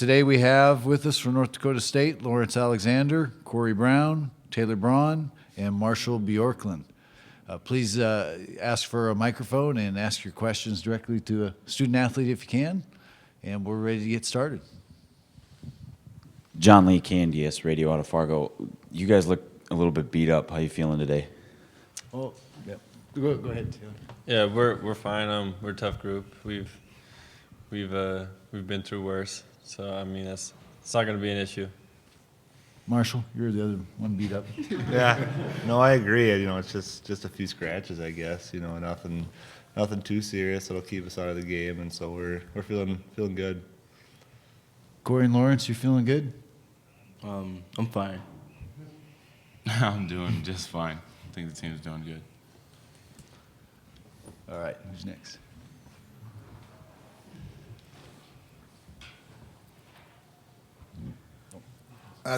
Today we have with us from North Dakota State, Lawrence Alexander, Corey Brown, Taylor Braun, and Marshall Bjorklund. Please ask for a microphone and ask your questions directly to a student athlete if you can, and we're ready to get started. John Lee, KNDS Radio out of Fargo. You guys look a little bit beat up. How you feeling today? Oh, yeah. Go ahead, Taylor. Yeah, we're fine. We're a tough group. We've been through worse. So I mean, it's not going to be an issue. Marshall, you're the other one beat up. Yeah, no, I agree. It's just a few scratches, I guess. Nothing too serious that'll keep us out of the game, and so we're feeling good. Corey and Lawrence, you feeling good? I'm fine. I'm doing just fine. I think the team's doing good. All right, who's next?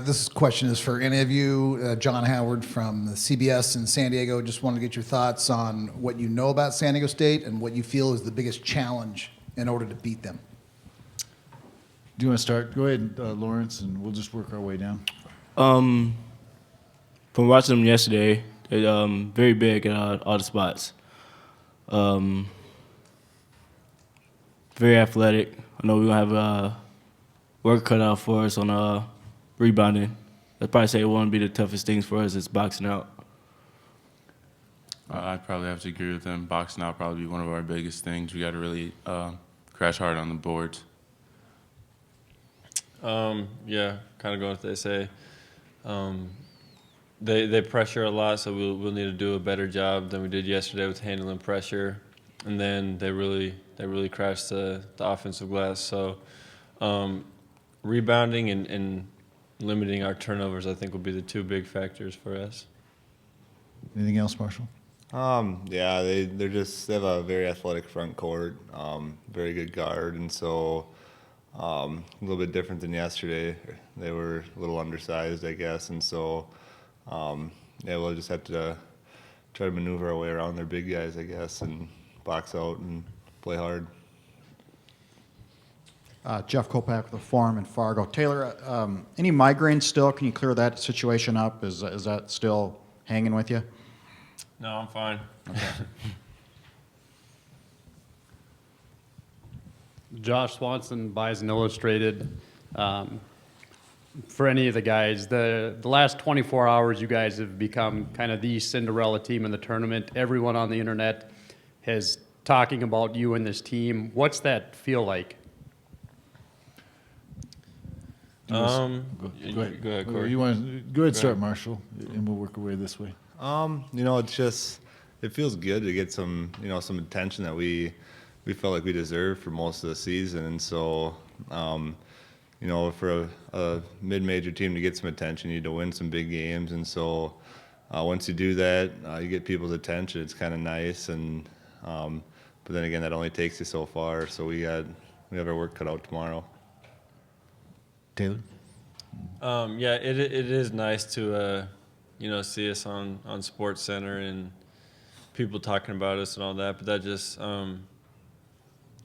This question is for any of you. John Howard from the CBS in San Diego. Just wanted to get your thoughts on what you know about San Diego State and what you feel is the biggest challenge in order to beat them. Do you want to start? Go ahead, Lawrence, and we'll just work our way down. From watching them yesterday, they're very big at all the spots. Very athletic. I know we're going to have work cut out for us on rebounding. I'd probably say it won't be the toughest things for us is boxing out. I'd probably have to agree with them. Boxing out probably be one of our biggest things. We got to really crash hard on the boards. Yeah, kind of going with what they say. They pressure a lot, so we'll need to do a better job than we did yesterday with handling pressure. And then they really crashed the offensive glass. So rebounding and limiting our turnovers, I think, will be the two big factors for us. Anything else, Marshall? Yeah, they have a very athletic front court, very good guard, and so a little bit different than yesterday. They were a little undersized, I guess, and so yeah, we'll just have to try to maneuver our way around their big guys, I guess, and box out and play hard. Jeff Kopak with the Forum in Fargo. Taylor, any migraines still? Can you clear that situation up? Is that still hanging with you? No, I'm fine. Okay. Josh Swanson, Bison Illustrated. For any of the guys, the last 24 hours, you guys have become kind of the Cinderella team in the tournament. Everyone on the internet is talking about you and this team. What's that feel like? Go ahead, Corey. You want to go ahead, start, Marshall, and we'll work our way this way. It feels good to get some attention that we felt like we deserved for most of the season, and so for a mid-major team to get some attention, you need to win some big games, and so once you do that, you get people's attention. It's kind of nice, and but then again, that only takes you so far. So we have our work cut out tomorrow. Taylor? Yeah, it is nice to see us on SportsCenter and people talking about us and all that. But that just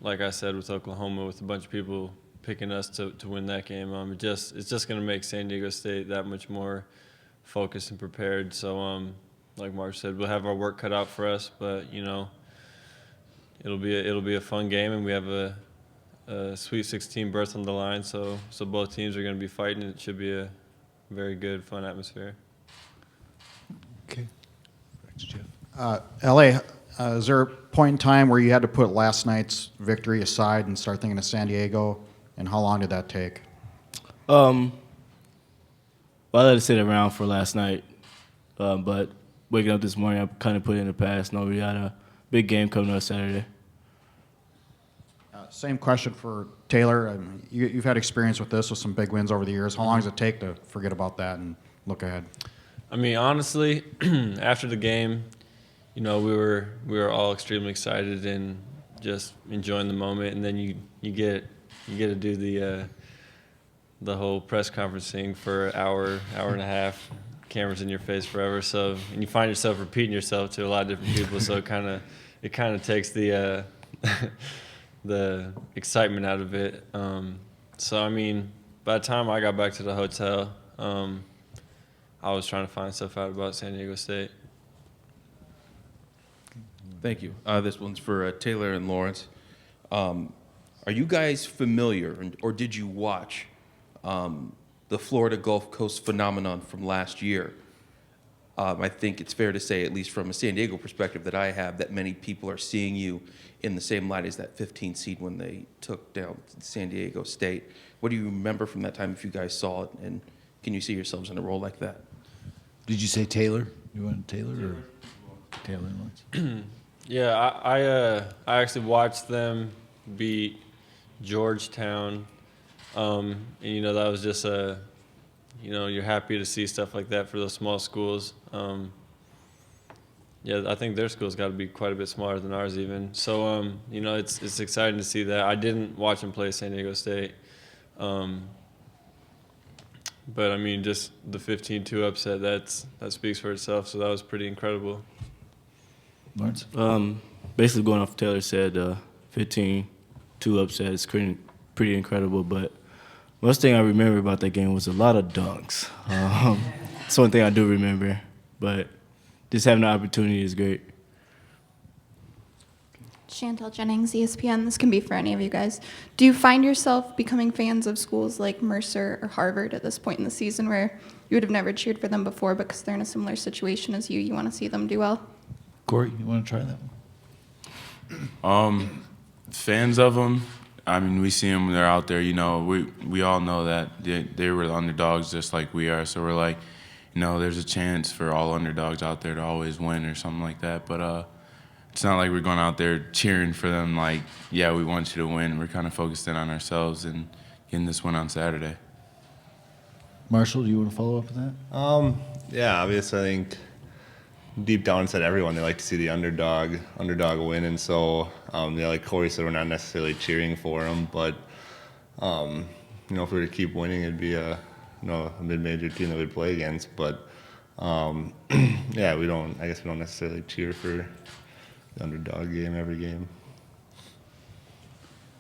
like I said with Oklahoma, with a bunch of people picking us to win that game, it's just going to make San Diego State that much more focused and prepared. So like Mark said, we'll have our work cut out for us, but it'll be a fun game, and we have a Sweet 16 berth on the line, so both teams are going to be fighting. It should be a very good, fun atmosphere. Okay. Thanks, Jeff. LA, is there a point in time where you had to put last night's victory aside and start thinking of San Diego, and how long did that take? Well, I let it sit around for last night, but waking up this morning, I kind of put it in the past. No, we got a big game coming up Saturday. Same question for Taylor. You've had experience with this with some big wins over the years. How long does it take to forget about that and look ahead? I mean, honestly, after the game, we were all extremely excited and just enjoying the moment, and then you get to do the whole press conference thing for an hour and a half, cameras in your face forever. So, and you find yourself repeating yourself to a lot of different people. So it kind of takes the excitement out of it. So I mean, by the time I got back to the hotel, I was trying to find stuff out about San Diego State. Thank you. This one's for Taylor and Lawrence. Are you guys familiar, or did you watch the Florida Gulf Coast phenomenon from last year? I think it's fair to say, at least from a San Diego perspective that I have, that many people are seeing you in the same light as that 15 seed when they took down San Diego State. What do you remember from that time if you guys saw it, and can you see yourselves in a role like that? Did you say Taylor? You want Taylor or Taylor and Lawrence? Yeah, I actually watched them beat Georgetown, and that was just you're happy to see stuff like that for those small schools. Yeah, I think their school's got to be quite a bit smaller than ours even. So it's exciting to see that. I didn't watch them play San Diego State, but I mean just the 15-2 upset that speaks for itself. So that was pretty incredible. Lawrence? Basically going off what Taylor said, 15-2 upset is pretty incredible, but most thing I remember about that game was a lot of dunks. That's one thing I do remember, but just having the opportunity is great. Chantel Jennings, ESPN. This can be for any of you guys. Do you find yourself becoming fans of schools like Mercer or Harvard at this point in the season where you would have never cheered for them before, but because they're in a similar situation as you want to see them do well? Corey, you want to try that one? Fans of them, I mean, we see them, they're out there, we all know that they were the underdogs just like we are, so we're like, there's a chance for all underdogs out there to always win or something like that, but it's not like we're going out there cheering for them like, yeah, we want you to win. We're kind of focused in on ourselves and getting this win on Saturday. Marshall, do you want to follow up with that? Yeah, obviously I think deep down inside everyone, they like to see the underdog win, and so like Corey said, we're not necessarily cheering for them, but if we were to keep winning, it'd be a mid-major team that we'd play against. But yeah, I guess we don't necessarily cheer for the underdog game every game.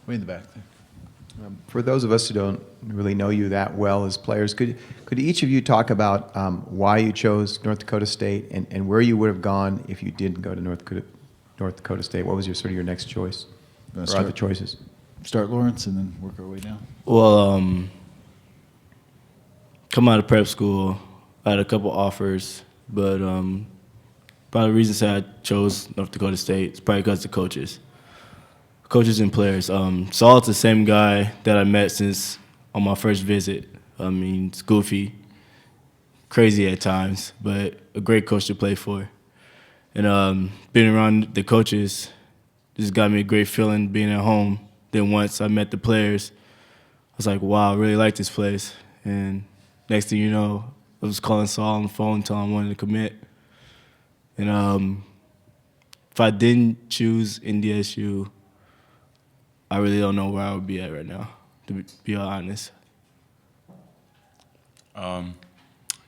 Way in the back there. For those of us who don't really know you that well as players, could each of you talk about why you chose North Dakota State and where you would have gone if you didn't go to North Dakota State? What was your next choice, or other choices? Start Lawrence and then work our way down. Well, come out of prep school, I had a couple offers, but probably the reasons I chose North Dakota State is probably because of the coaches and players. Saul's the same guy that I met since on my first visit. I mean, it's goofy, crazy at times, but a great coach to play for. And being around the coaches just got me a great feeling being at home. Then once I met the players, I was like, wow, I really like this place. And next thing you know, I was calling Saul on the phone telling him I wanted to commit. And if I didn't choose NDSU, I really don't know where I would be at right now, to be honest. Kind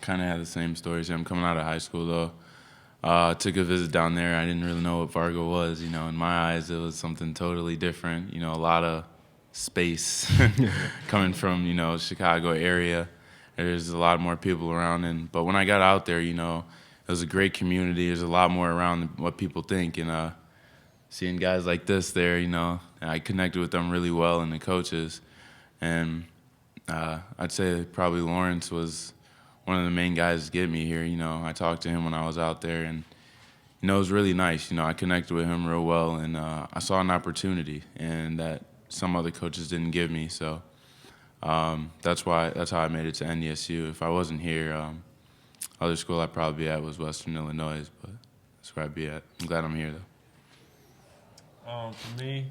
of had the same story as him. Coming out of high school, though, took a visit down there. I didn't really know what Fargo was. In my eyes, it was something totally different. A lot of space coming from, Chicago area. There's a lot more people around. But when I got out there, it was a great community. There's a lot more around than what people think. And seeing guys like this there, I connected with them really well and the coaches. And I'd say probably Lawrence was one of the main guys to get me here. I talked to him when I was out there, and it was really nice. I connected with him real well, and I saw an opportunity, and that some other coaches didn't give me. So that's how I made it to NDSU. If I wasn't here, other school I'd probably be at was Western Illinois, but that's where I'd be at. I'm glad I'm here, though. For me,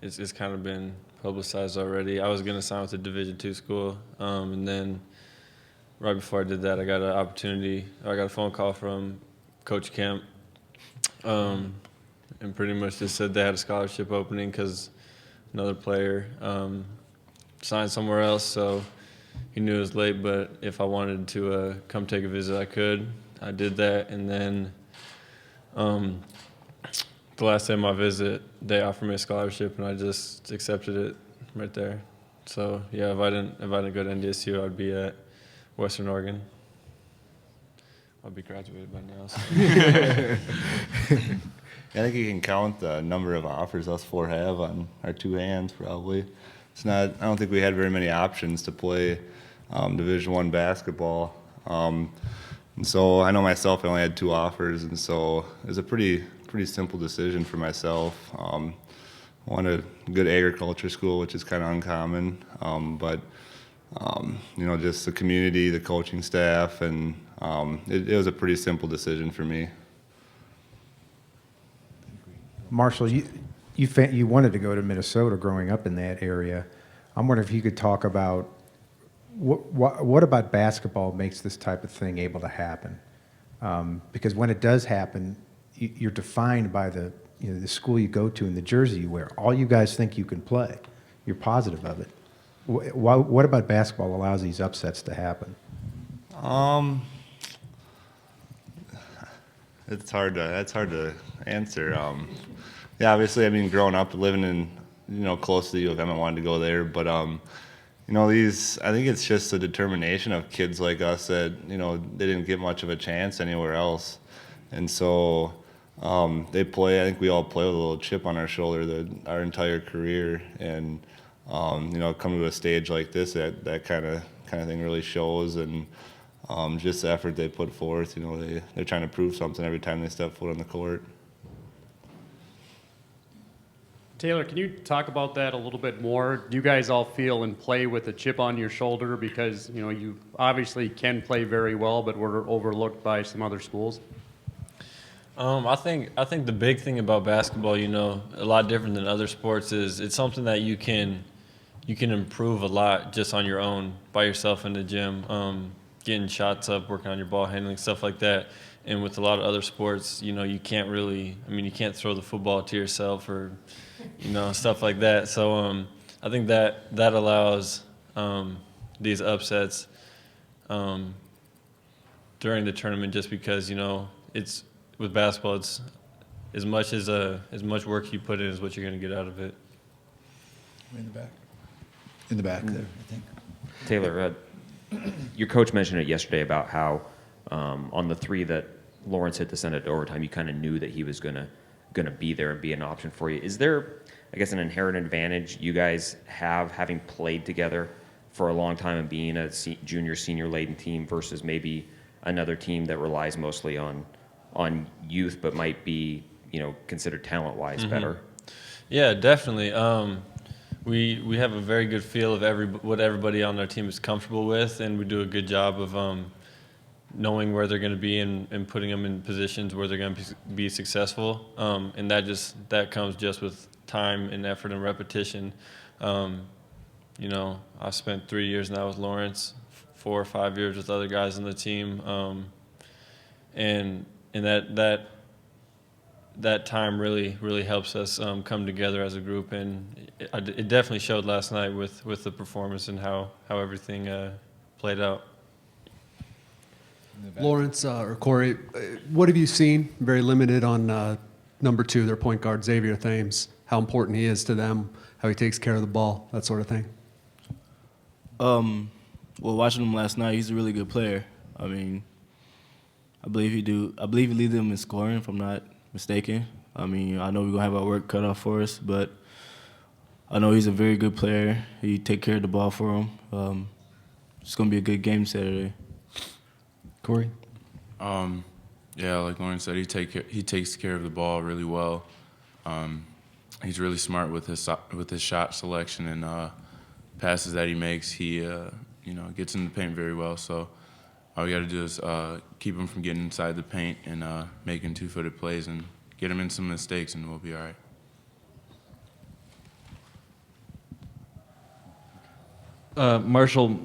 it's kind of been publicized already. I was going to sign with a Division II school, and then right before I did that, I got a phone call from Coach Kemp, and pretty much just said they had a scholarship opening because another player signed somewhere else, so he knew it was late, but if I wanted to come take a visit, I could. I did that, and then the last day of my visit, they offered me a scholarship, and I just accepted it right there. So yeah, if I didn't go to NDSU, I'd be at Western Oregon. I'll be graduated by now. So. I think you can count the number of offers us four have on our two hands, probably. I don't think we had very many options to play Division I basketball. And so I know myself, I only had two offers, and so it was a pretty simple decision for myself. I wanted a good agriculture school, which is kind of uncommon, but just the community, the coaching staff, and it was a pretty simple decision for me. Marshall, you wanted to go to Minnesota growing up in that area. I'm wondering if you could talk about what about basketball makes this type of thing able to happen? Because when it does happen, you're defined by the school you go to and the jersey you wear. All you guys think you can play. You're positive of it. What about basketball allows these upsets to happen? That's hard to answer. Yeah, obviously, I mean, growing up, living in, close to the U of M, I wanted to go there. But, I think it's just the determination of kids like us that, they didn't get much of a chance anywhere else. And so I think we all play with a little chip on our shoulder our entire career. And, come to a stage like this, that kind of thing really shows. And just the effort they put forth, they're trying to prove something every time they step foot on the court. Taylor, can you talk about that a little bit more? Do you guys all feel and play with a chip on your shoulder because, you obviously can play very well, but were overlooked by some other schools? I think the big thing about basketball, a lot different than other sports, is it's something that you can improve a lot just on your own, by yourself in the gym, getting shots up, working on your ball handling, stuff like that. And with a lot of other sports, you can't really, you can't throw the football to yourself or, stuff like that. So I think that allows these upsets during the tournament, just because, it's with basketball, it's as much work you put in is what you're going to get out of it. In the back. In the back there, I think. Taylor, your coach mentioned it yesterday about how on the three that Lawrence hit to send it to overtime, you kind of knew that he was gonna be there and be an option for you. Is there, I guess, an inherent advantage you guys have having played together for a long time and being a junior, senior laden team versus maybe another team that relies mostly on youth but might be, considered talent-wise better? Yeah, definitely. We have a very good feel of what everybody on our team is comfortable with, and we do a good job of knowing where they're going to be and putting them in positions where they're going to be successful. And that comes just with time and effort and repetition. I spent 3 years now with Lawrence, 4 or 5 years with other guys on the team, and that time really helps us come together as a group, and it definitely showed last night with the performance and how everything played out. Lawrence or Corey, what have you seen? Very limited on number 2, their point guard, Xavier Thames, how important he is to them, how he takes care of the ball, that sort of thing. Well, watching him last night, he's a really good player. I believe he leads them in scoring, if I'm not mistaken. I know we're going to have our work cut off for us, but I know he's a very good player. He take care of the ball for him. It's going to be a good game Saturday. Corey? Yeah, like Lauren said, he takes care of the ball really well. He's really smart with his shot selection and passes that he makes. He gets in the paint very well. So all we got to do is keep him from getting inside the paint and making two-footed plays and get him in some mistakes, and we'll be all right. Marshall,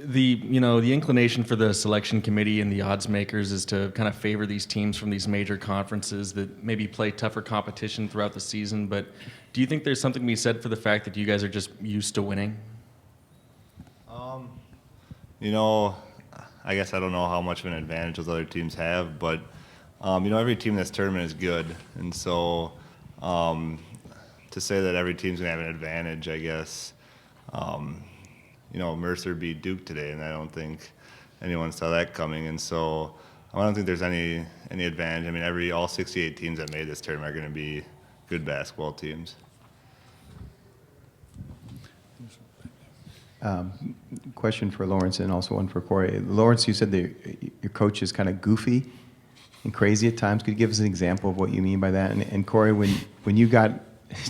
the inclination for the selection committee and the odds makers is to kind of favor these teams from these major conferences that maybe play tougher competition throughout the season. But do you think there's something to be said for the fact that you guys are just used to winning? I guess I don't know how much of an advantage those other teams have, but every team in this tournament is good, and so To say that every team's going to have an advantage, I guess, Mercer beat Duke today, and I don't think anyone saw that coming. And so I don't think there's any advantage. I mean, all 68 teams that made this tournament are going to be good basketball teams. Question for Lawrence and also one for Corey. Lawrence, you said that your coach is kind of goofy and crazy at times. Could you give us an example of what you mean by that? And Corey, when you got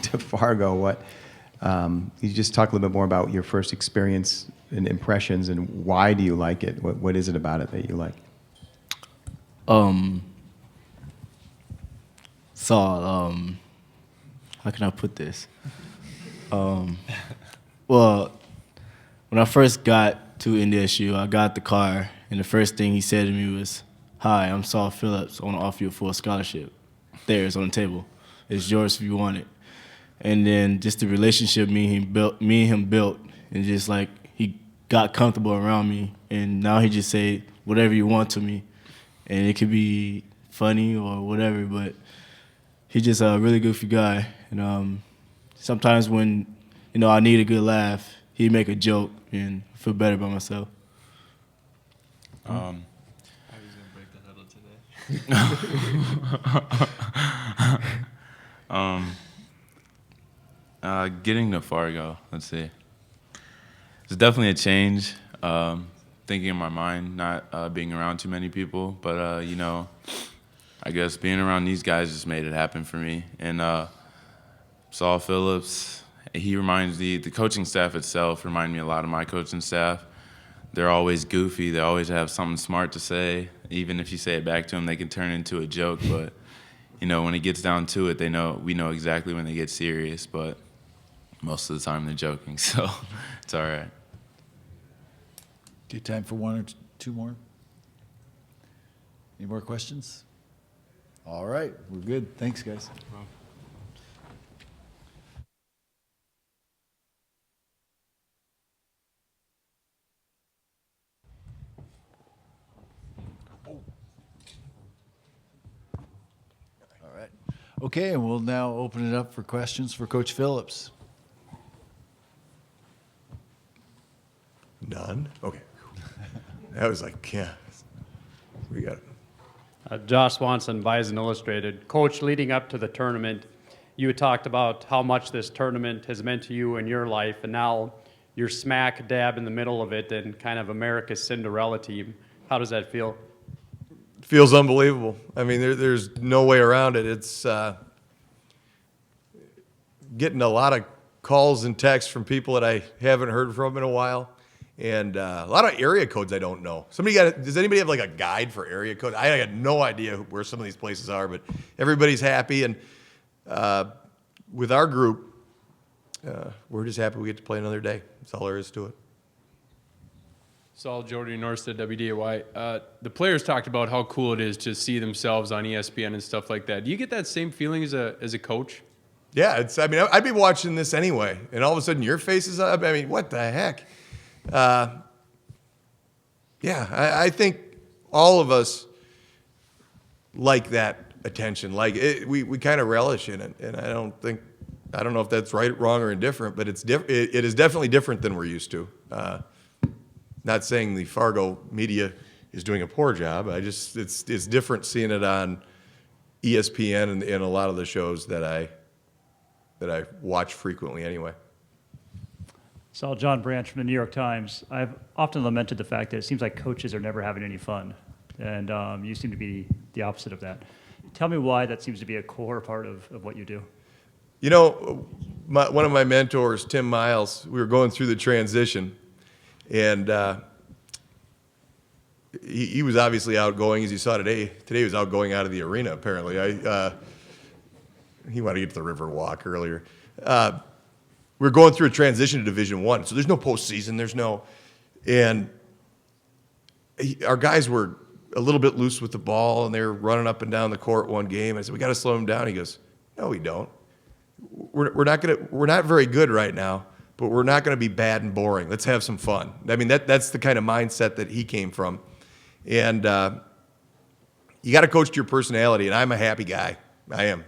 to Fargo, you just talk a little bit more about your first experience and impressions, and why do you like it? What is it about it that you like? Saul, how can I put this? Well, when I first got to NDSU, I got the car, and the first thing he said to me was, "Hi, I'm Saul Phillips. I want to offer you a full scholarship. There, it's on the table. It's yours if you want it." And then just the relationship me and him built, and just like he got comfortable around me, and now he just say whatever you want to me, and it could be funny or whatever, but he's just a really goofy guy. And sometimes when I need a good laugh, he'd make a joke and feel better about myself. I was gonna break the huddle today. Getting to Fargo, let's see. It's definitely a change. Thinking in my mind, not being around too many people, but I guess being around these guys just made it happen for me. And Saul Phillips, he reminds the coaching staff itself remind me a lot of my coaching staff. They're always goofy. They always have something smart to say. Even if you say it back to them, they can turn it into a joke. But when it gets down to it, we know exactly when they get serious. But most of the time they're joking, so it's all right. Do you have time for one or two more? Any more questions? All right, we're good. Thanks, guys. All right. Okay, and we'll now open it up for questions for Coach Phillips. None? Okay. That was like, yeah. We got it. Josh Swanson, Bison Illustrated. Coach, leading up to the tournament, you had talked about how much this tournament has meant to you in your life, and now you're smack dab in the middle of it and kind of America's Cinderella team. How does that feel? Feels unbelievable. I mean, there's no way around it. It's getting a lot of calls and texts from people that I haven't heard from in a while. And a lot of area codes I don't know. Does anybody have like a guide for area codes? I got no idea where some of these places are, but everybody's happy. And with our group, we're just happy we get to play another day. That's all there is to it. Saul, Jordy Norstead, WDAY. The players talked about how cool it is to see themselves on ESPN and stuff like that. Do you get that same feeling as a coach? Yeah, I'd be watching this anyway, and all of a sudden your face is up. I mean, what the heck? I think all of us like that attention. We kind of relish in it, and I don't know if that's right, wrong, or indifferent, but it is definitely different than we're used to. Not saying the Fargo media is doing a poor job. It's different seeing it on ESPN and a lot of the shows that I watch frequently anyway. Saul, John Branch from the New York Times. I've often lamented the fact that it seems like coaches are never having any fun, and you seem to be the opposite of that. Tell me why that seems to be a core part of what you do. One of my mentors, Tim Miles, we were going through the transition, and he was obviously outgoing, as you saw today. Today he was outgoing out of the arena, apparently. He wanted to get to the river walk earlier. We're going through a transition to Division I, so there's no postseason, and our guys were a little bit loose with the ball, and they were running up and down the court one game. I said, we got to slow them down. He goes, no, we don't. We're not very good right now, but we're not going to be bad and boring. Let's have some fun. I mean, that's the kind of mindset that he came from, and you got to coach to your personality. And I'm a happy guy. I am.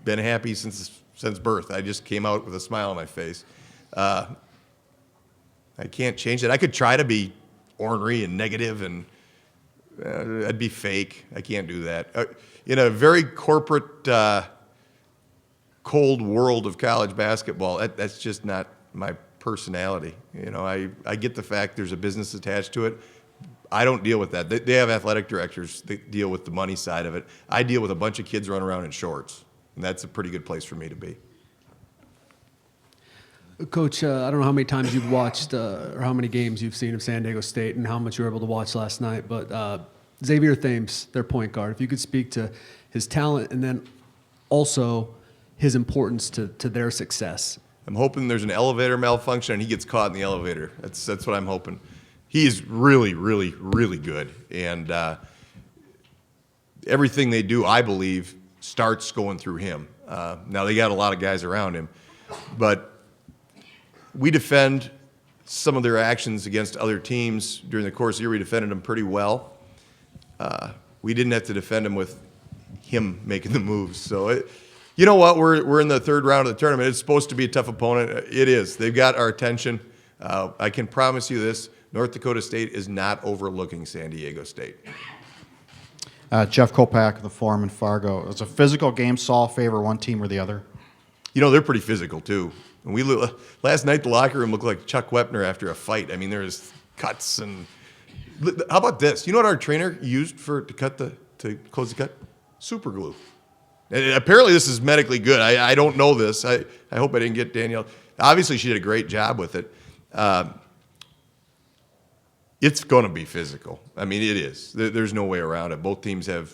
been happy since birth. I just came out with a smile on my face. I can't change that. I could try to be ornery and negative, and I'd be fake. I can't do that. In a very corporate, cold world of college basketball, that's just not my personality. You know, I get the fact there's a business attached to it. I don't deal with that. They have athletic directors that deal with the money side of it. I deal with a bunch of kids running around in shorts, and that's a pretty good place for me to be. Coach, I don't know how many times you've watched or how many games you've seen of San Diego State and how much you were able to watch last night, but Xavier Thames, their point guard, if you could speak to his talent and then also his importance to their success. I'm hoping there's an elevator malfunction and he gets caught in the elevator. That's what I'm hoping. He is really, really, really good. And everything they do, I believe, starts going through him. Now, they got a lot of guys around him. But we defend some of their actions against other teams. During the course of the year, we defended them pretty well. We didn't have to defend him with him making the moves. So, you know what? We're in the third round of the tournament. It's supposed to be a tough opponent. It is. They've got our attention. I can promise you this. North Dakota State is not overlooking San Diego State. Jeff Kopak, the Forum in Fargo. It's a physical game. Saul favor one team or the other? You know, they're pretty physical, too. And last night, the locker room looked like Chuck Wepner after a fight. I mean, there was cuts and... How about this? You know what our trainer used to close the cut? Super glue. And apparently this is medically good. I don't know this. I hope I didn't get Danielle. Obviously, she did a great job with it. It's going to be physical. I mean, it is. There's no way around it. Both teams have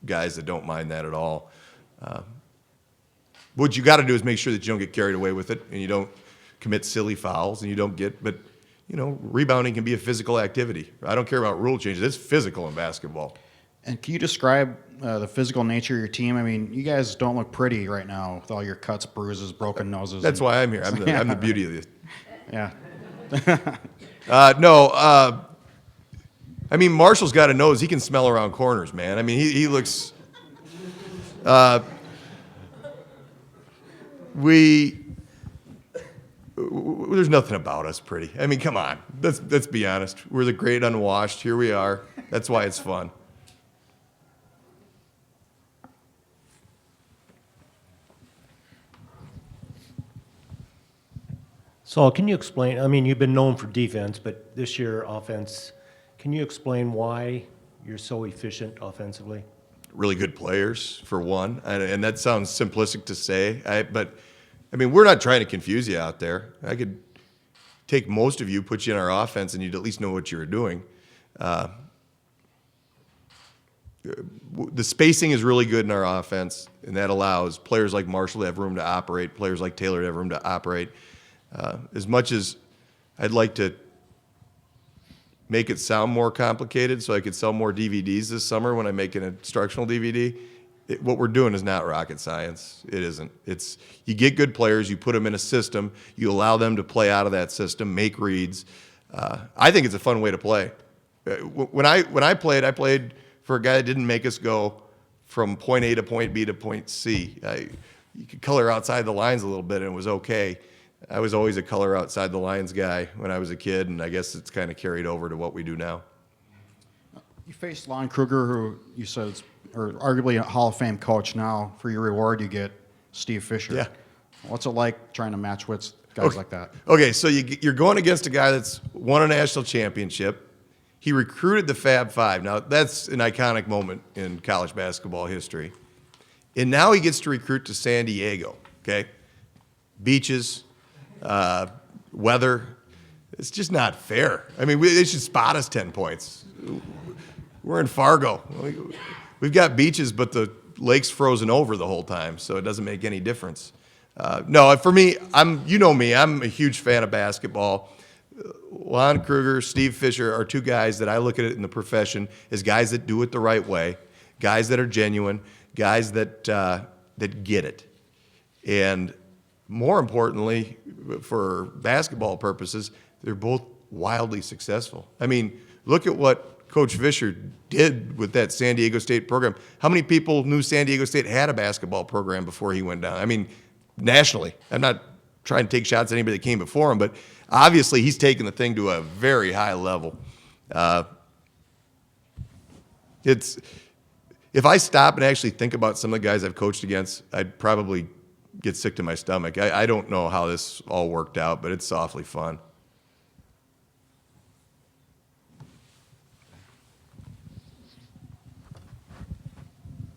guys that don't mind that at all. What you got to do is make sure that you don't get carried away with it and you don't commit silly fouls and you don't get, but, you know, rebounding can be a physical activity. I don't care about rule changes. It's physical in basketball. And can you describe the physical nature of your team? I mean, you guys don't look pretty right now with all your cuts, bruises, broken noses. That's why I'm here. I'm the beauty of this. Yeah. No, I mean, Marshall's got a nose. He can smell around corners, man. I mean, he looks... There's nothing about us pretty. I mean, come on. Let's be honest. We're the great unwashed. Here we are. That's why it's fun. Saul, can you explain? I mean, you've been known for defense, but this year offense. Can you explain why you're so efficient offensively? Really good players, for one. And that sounds simplistic to say, but, I mean, we're not trying to confuse you out there. I could take most of you, put you in our offense, and you'd at least know what you were doing. The spacing is really good in our offense, and that allows players like Marshall to have room to operate, players like Taylor to have room to operate. As much as I'd like to make it sound more complicated so I could sell more DVDs this summer when I make an instructional DVD, what we're doing is not rocket science. It isn't. It's you get good players, you put them in a system, you allow them to play out of that system, make reads. I think it's a fun way to play. When I played for a guy that didn't make us go from point A to point B to point C. You could color outside the lines a little bit and it was okay. I was always a color outside the lines guy when I was a kid, and I guess it's kind of carried over to what we do now. You faced Lon Kruger, who you said is arguably a Hall of Fame coach. Now, for your reward, you get Steve Fisher. Yeah. What's it like trying to match wits guys like that? Okay, so you're going against a guy that's won a national championship. He recruited the Fab Five. Now, that's an iconic moment in college basketball history. And now he gets to recruit to San Diego, okay? Beaches, weather. It's just not fair. I mean, they should spot us 10 points. We're in Fargo. We've got beaches, but the lake's frozen over the whole time, so it doesn't make any difference. No, for me, you know me, I'm a huge fan of basketball. Lon Kruger, Steve Fisher are two guys that I look at it in the profession as guys that do it the right way, guys that are genuine, guys that get it. And more importantly, for basketball purposes, they're both wildly successful. I mean, look at what Coach Fisher did with that San Diego State program. How many people knew San Diego State had a basketball program before he went down? I mean, nationally. I'm not trying to take shots at anybody that came before him, but obviously he's taken the thing to a very high level. If I stop and actually think about some of the guys I've coached against, I'd probably get sick to my stomach. I don't know how this all worked out, but it's awfully fun.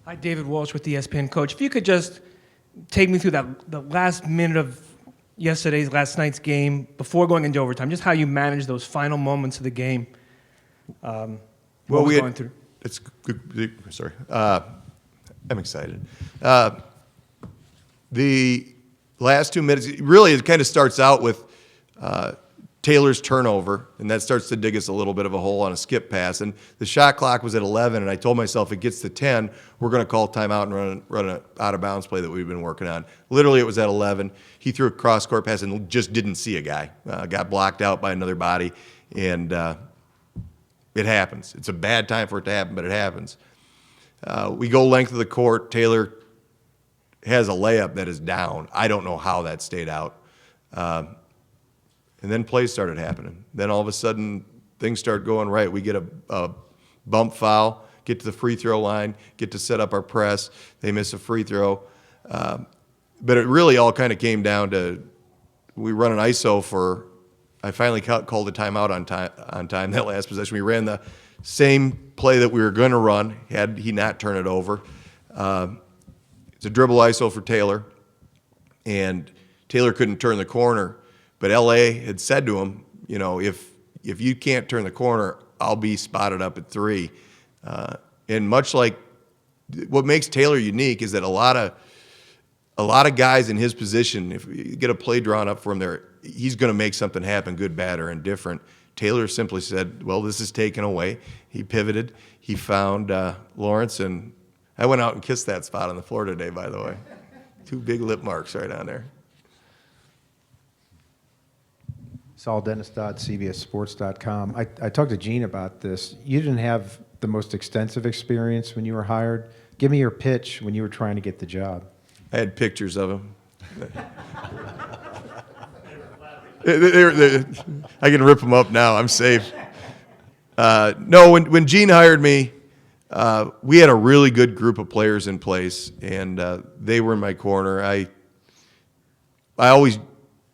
Hi, David Walsh with ESPN. Coach, if you could just take me through the last minute of last night's game before going into overtime, just how you managed those final moments of the game. What was going through? It's good. Sorry. I'm excited. The last 2 minutes, really, it kind of starts out with Taylor's turnover, and that starts to dig us a little bit of a hole on a skip pass. And the shot clock was at 11, and I told myself, if it gets to 10, we're going to call timeout and run an out-of-bounds play that we've been working on. Literally, it was at 11. He threw a cross-court pass and just didn't see a guy. Got blocked out by another body, and it happens. It's a bad time for it to happen, but it happens. We go length of the court. Taylor has a layup that is down. I don't know how that stayed out. And then plays started happening. Then all of a sudden, things start going right. We get a bump foul, get to the free throw line, get to set up our press. They miss a free throw. But it really all kind of came down to we run an ISO for – I finally called a timeout on time that last possession. We ran the same play that we were going to run had he not turned it over. It's a dribble ISO for Taylor, and Taylor couldn't turn the corner. But L.A. had said to him, you know, if you can't turn the corner, I'll be spotted up at 3. And much like what makes Taylor unique is that a lot of guys in his position, if you get a play drawn up for him there, he's going to make something happen, good, bad, or indifferent. Taylor simply said, well, this is taken away. He pivoted. He found Lawrence, and I went out and kissed that spot on the floor today, by the way. 2 big lip marks right on there. SaulDennis.cbssports.com. I talked to Gene about this. You didn't have the most extensive experience when you were hired. Give me your pitch when you were trying to get the job. I had pictures of him. I can rip them up now. I'm safe. No, when Gene hired me, we had a really good group of players in place, and they were in my corner. I always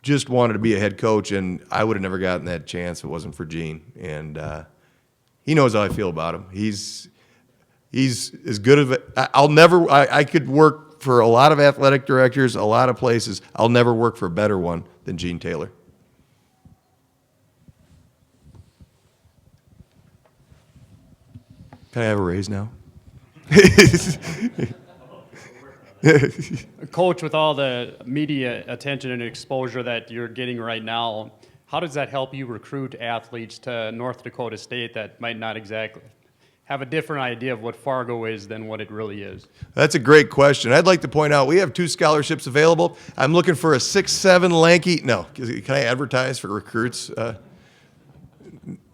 just wanted to be a head coach, and I would have never gotten that chance if it wasn't for Gene. And he knows how I feel about him. He's as good of I could work for a lot of athletic directors, a lot of places. I'll never work for a better one than Gene Taylor. Can I have a raise now? Coach, with all the media attention and exposure that you're getting right now, how does that help you recruit athletes to North Dakota State that might not exactly have a different idea of what Fargo is than what it really is? That's a great question. I'd like to point out we have 2 scholarships available. I'm looking for a 6'7" lanky. No, can I advertise for recruits?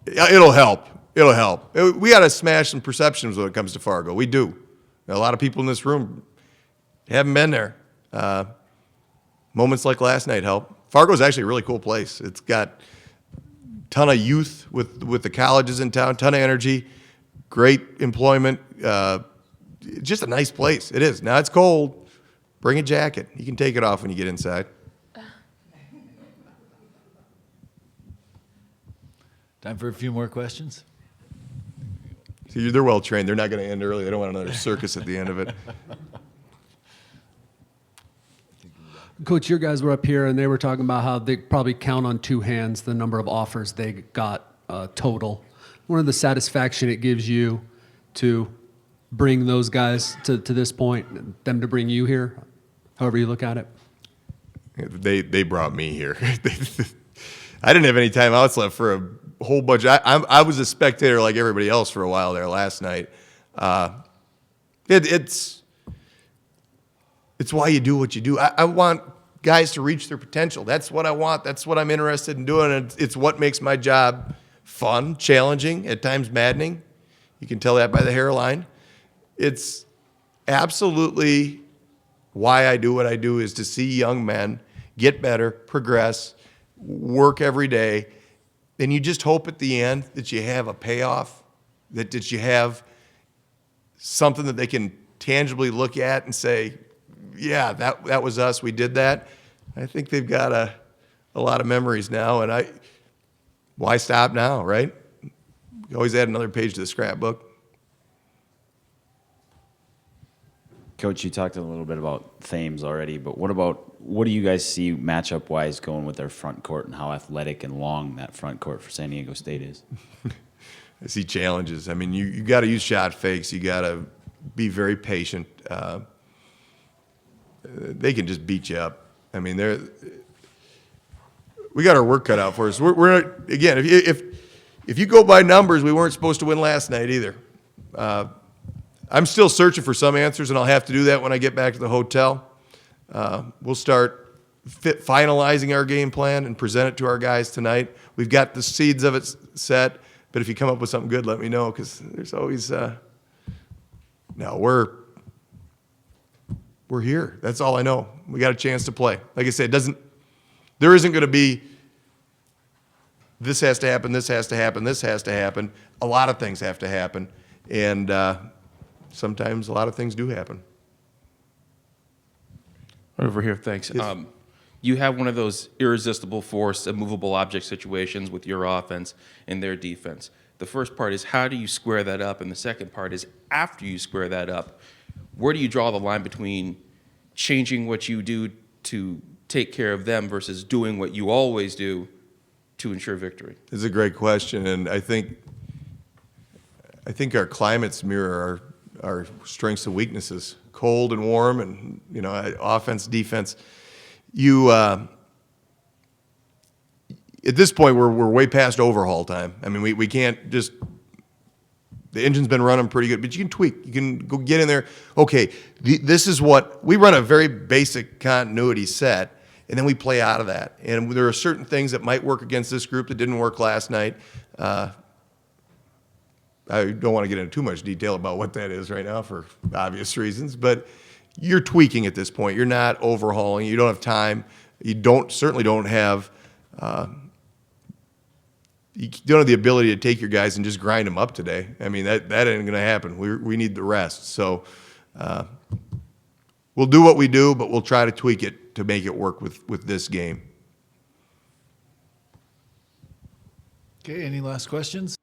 It'll help. It'll help. We got to smash some perceptions when it comes to Fargo. We do. A lot of people in this room haven't been there. Moments like last night help. Fargo's actually a really cool place. It's got a ton of youth with the colleges in town, ton of energy, great employment. Just a nice place. It is. Now it's cold. Bring a jacket. You can take it off when you get inside. Time for a few more questions. See, they're well trained. They're not going to end early. They don't want another circus at the end of it. Coach, your guys were up here, and they were talking about how they probably count on 2 hands the number of offers they got total. What are the satisfaction it gives you to bring those guys to this point, them to bring you here, however you look at it? They brought me here. I didn't have any timeouts left for a whole bunch. I was a spectator like everybody else for a while there last night. It's why you do what you do. I want guys to reach their potential. That's what I want. That's what I'm interested in doing. And it's what makes my job fun, challenging, at times maddening. You can tell that by the hairline. It's absolutely why I do what I do, is to see young men get better, progress, work every day. And you just hope at the end that you have a payoff, that you have something that they can tangibly look at and say, yeah, that was us, we did that. I think they've got a lot of memories now, and why stop now, right? You always add another page to the scrapbook. Coach, you talked a little bit about Thames already, but what do you guys see matchup-wise going with their front court and how athletic and long that front court for San Diego State is? I see challenges. I mean, you got to use shot fakes. You got to be very patient. They can just beat you up. I mean, we got our work cut out for us. We're again, if you go by numbers, we weren't supposed to win last night either. I'm still searching for some answers, and I'll have to do that when I get back to the hotel. We'll start finalizing our game plan and present it to our guys tonight. We've got the seeds of it set, but if you come up with something good, let me know, because there's always no, we're here. That's all I know. We got a chance to play. Like I said, there isn't going to be this has to happen, this has to happen, this has to happen. A lot of things have to happen, and sometimes a lot of things do happen. Over here, thanks. Yes. You have one of those irresistible force, immovable object situations with your offense and their defense. The first part is, how do you square that up? And the second part is, after you square that up, where do you draw the line between changing what you do to take care of them versus doing what you always do to ensure victory? It's a great question, and I think our climates mirror our strengths and weaknesses. Cold and warm, and offense, defense. At this point, we're way past overhaul time. I mean, we can't just. The engine's been running pretty good, but you can tweak. You can go get in there. Okay, this is what we run, a very basic continuity set, and then we play out of that. And there are certain things that might work against this group that didn't work last night. I don't want to get into too much detail about what that is right now for obvious reasons, but you're tweaking at this point. You're not overhauling. You don't have time. You certainly don't have. You don't have the ability to take your guys and just grind them up today. I mean, that ain't going to happen. We need the rest. So we'll do what we do, but we'll try to tweak it to make it work with this game. Okay, any last questions?